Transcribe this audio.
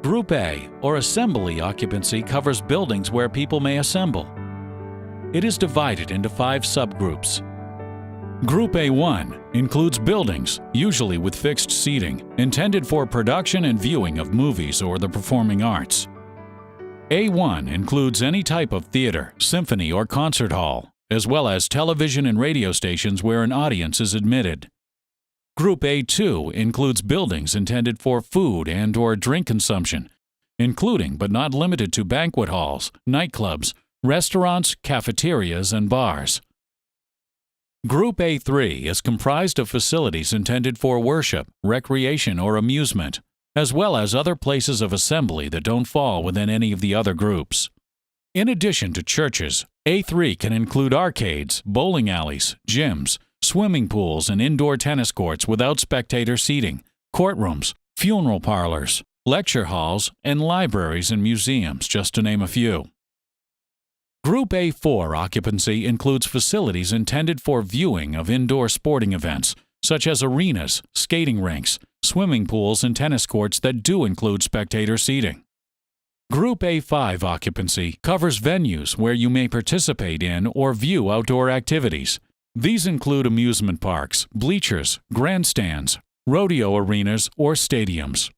Group A, or assembly occupancy, covers buildings where people may assemble. It is divided into 5 subgroups. Group A1 includes buildings, usually with fixed seating, intended for production and viewing of movies or the performing arts. A1 includes any type of theater, symphony, or concert hall, as well as television and radio stations where an audience is admitted. Group A2 includes buildings intended for food and/or drink consumption, including but not limited to banquet halls, nightclubs, restaurants, cafeterias, and bars. Group A3 is comprised of facilities intended for worship, recreation, or amusement, as well as other places of assembly that don't fall within any of the other groups. In addition to churches, A3 can include arcades, bowling alleys, gyms, swimming pools, and indoor tennis courts without spectator seating, courtrooms, funeral parlors, lecture halls, and libraries and museums, just to name a few. Group A4 occupancy includes facilities intended for viewing of indoor sporting events, such as arenas, skating rinks, swimming pools, and tennis courts that do include spectator seating. Group A5 occupancy covers venues where you may participate in or view outdoor activities. These include amusement parks, bleachers, grandstands, rodeo arenas, or stadiums.